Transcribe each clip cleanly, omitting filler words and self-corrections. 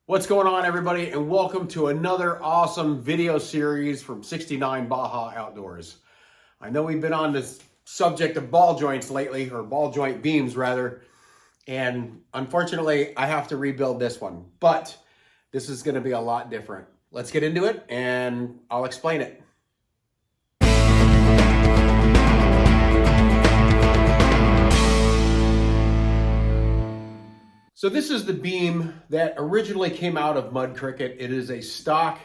What's going on, everybody, and welcome to another awesome video series from 69 Baja Outdoors. I know we've been on this subject of ball joints lately, or ball joint beams rather, and unfortunately I have to rebuild this one, but this is going to be a lot different. Let's get into it and I'll explain it. So this is the beam that originally came out of Mud Cricket. It is a stock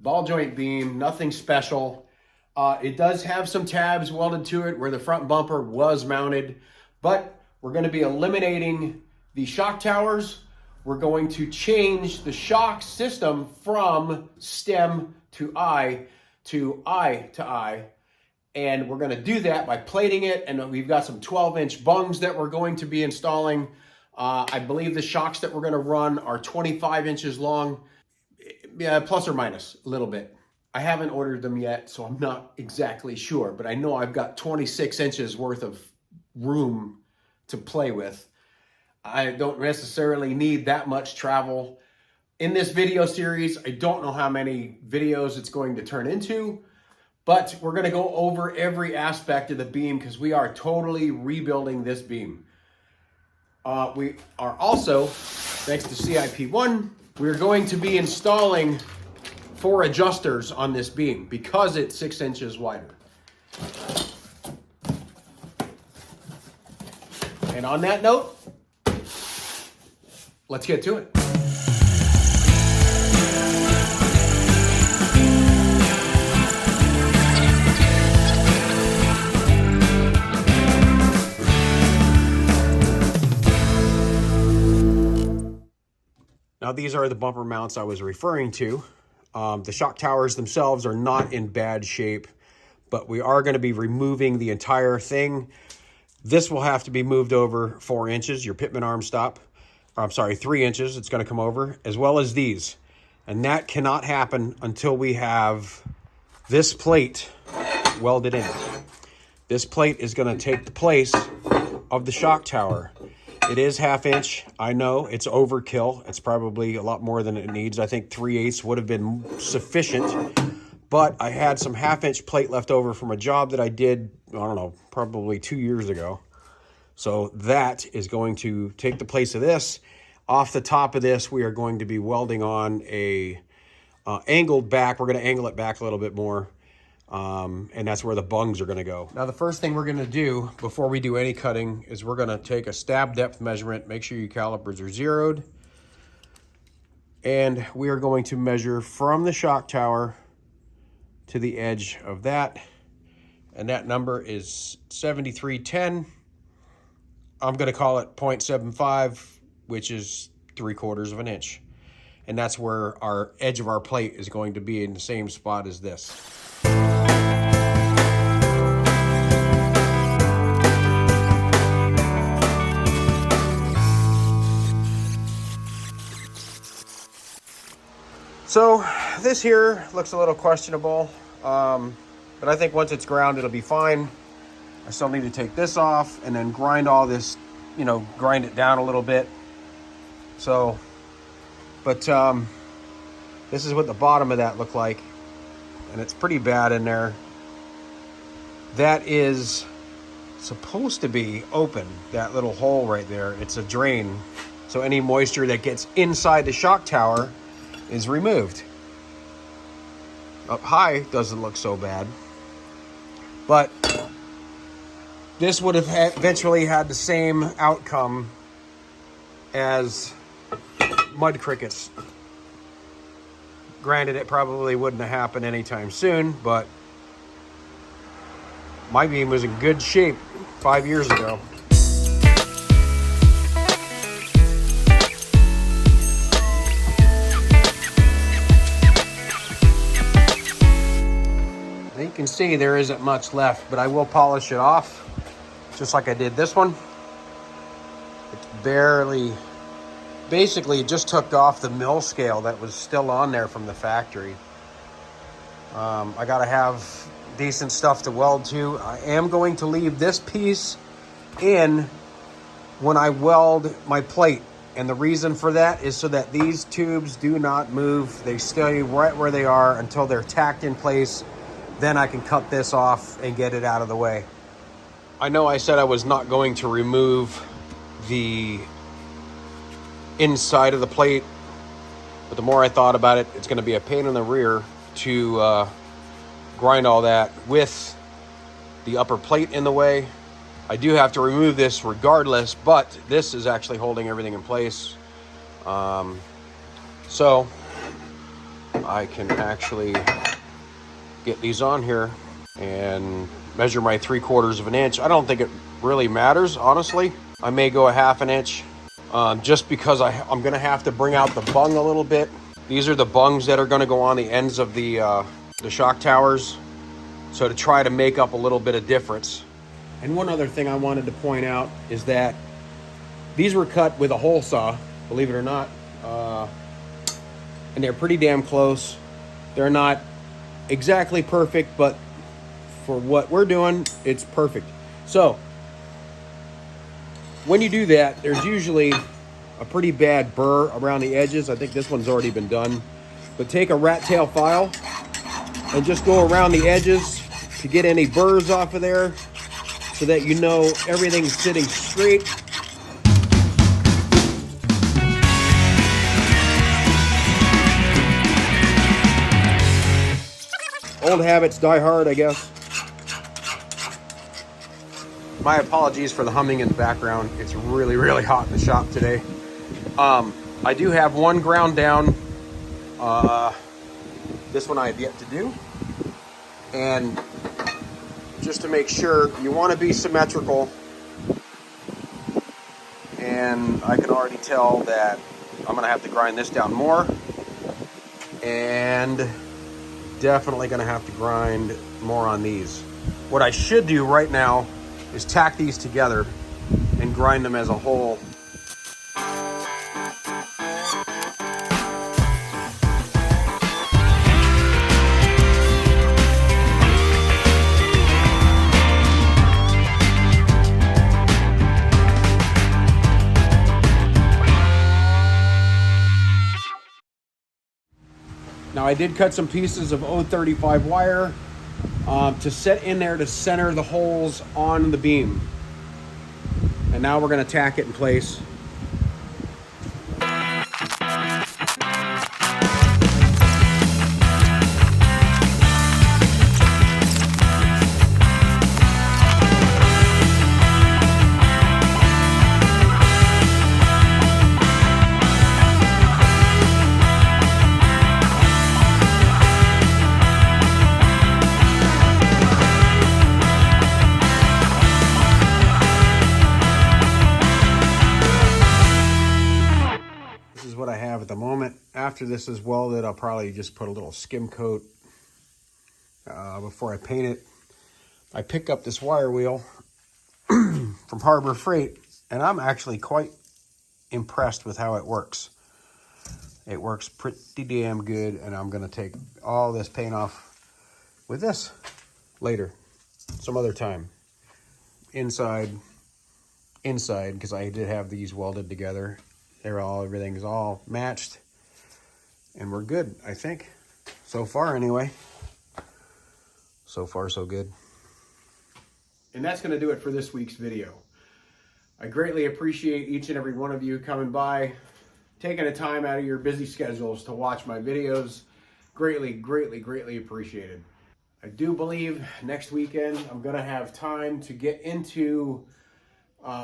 ball joint beam, nothing special. It does have some tabs welded to it where the front bumper was mounted, but we're going to be eliminating the shock towers. We're going to change the shock system from stem to eye to eye to eye. And we're going to do that by plating it. And we've got some 12-inch bungs that we're going to be installing. I believe the shocks that we're going to run are 25 inches long, plus or minus a little bit. I haven't ordered them yet, so I'm not exactly sure, but I know I've got 26 inches worth of room to play with. I don't necessarily need that much travel. In this video series, I don't know how many videos it's going to turn into, but we're going to go over every aspect of the beam because we are totally rebuilding this beam. We are also, thanks to CIP1, we're going to be installing 4 adjusters on this beam because it's 6 inches wider. And on that note, let's get to it. Now these are the bumper mounts I was referring to. The shock towers themselves are not in bad shape, but we are going to be removing the entire thing. This will have to be moved over 4 inches, your pitman arm stop. I'm sorry, 3 inches, it's going to come over, as well as these. And that cannot happen until we have this plate welded in. This plate is going to take the place of the shock tower. It is 1/2 inch. I know it's overkill. It's probably a lot more than it needs. I think 3/8 would have been sufficient, but I had some 1/2 inch plate left over from a job that I did, I don't know, probably 2 years ago. So that is going to take the place of this. Off the top of this, we are going to be welding on a angled back. We're going to angle it back a little bit more. And that's where the bungs are going to go. Now, the first thing we're going to do before we do any cutting is we're going to take a stab depth measurement. Make sure your calipers are zeroed. And we are going to measure from the shock tower to the edge of that. And that number is 7310. I'm going to call it 0.75, which is 3/4 of an inch. And that's where our edge of our plate is going to be in the same spot as this. So this here looks a little questionable, but I think once it's ground, it'll be fine. I still need to take this off and then grind all this, grind it down a little bit. So, but this is what the bottom of that looked like, and it's pretty bad in there. That is supposed to be open, that little hole right there. It's a drain, so any moisture that gets inside the shock tower is removed. Up high doesn't look so bad, but this would have eventually had the same outcome as Mud Crickets. Granted, it probably wouldn't have happened anytime soon, but my beam was in good shape 5 years ago. You can see there isn't much left, but I will polish it off just like I did this one. It's barely, basically just took off the mill scale that was still on there from the factory. I gotta have decent stuff to weld to. I am going to leave this piece in when I weld my plate And the reason for that is so that these tubes do not move. They stay right where they are until they're tacked in place. Then I can cut this off and get it out of the way. I know I said I was not going to remove the inside of the plate, but the more I thought about it, it's going to be a pain in the rear to grind all that with the upper plate in the way. I do have to remove this regardless, but this is actually holding everything in place. So I can actually get these on here and measure my 3/4 of an inch. I don't think it really matters, honestly. I may go a 1/2 inch just because I'm gonna have to bring out the bung a little bit. These are the bungs that are gonna go on the ends of the shock towers. So to try to make up a little bit of difference. And one other thing I wanted to point out is that these were cut with a hole saw, believe it or not. And they're pretty damn close. They're not exactly perfect, but for what we're doing, it's perfect. So when you do that, there's usually a pretty bad burr around the edges. I think this one's already been done. But take a rat tail file and just go around the edges to get any burrs off of there so that you know everything's sitting straight. Old habits die hard, I guess. My apologies for the humming in the background. It's really, really hot in the shop today. I do have one ground down. This one I have yet to do. And just to make sure, you want to be symmetrical. And I can already tell that I'm going to have to grind this down more. And definitely going to have to grind more on these. What I should do right now is tack these together and grind them as a whole. Now I did cut some pieces of 035 wire to set in there to center the holes on the beam. And now we're going to tack it in place. What I have at the moment. After this is welded, I'll probably just put a little skim coat before I paint it. I picked up this wire wheel from Harbor Freight, and I'm actually quite impressed with how it works. It works pretty damn good, and I'm going to take all this paint off with this later, some other time. Inside, because I did have these welded together. Everything's all matched, and we're good, I think. So far, anyway. So far, so good. And that's going to do it for this week's video. I greatly appreciate each and every one of you coming by, taking the time out of your busy schedules to watch my videos. Greatly, greatly, greatly appreciated. I do believe next weekend I'm going to have time to get into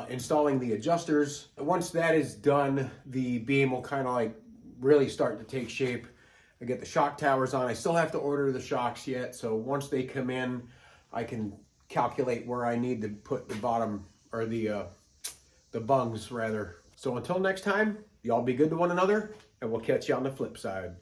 installing the adjusters. Once that is done, the beam will kind of like really start to take shape. I get the shock towers on. I still have to order the shocks yet, so once they come in, I can calculate where I need to put the bottom, or the bungs rather. So until next time, y'all be good to one another, and we'll catch you on the flip side.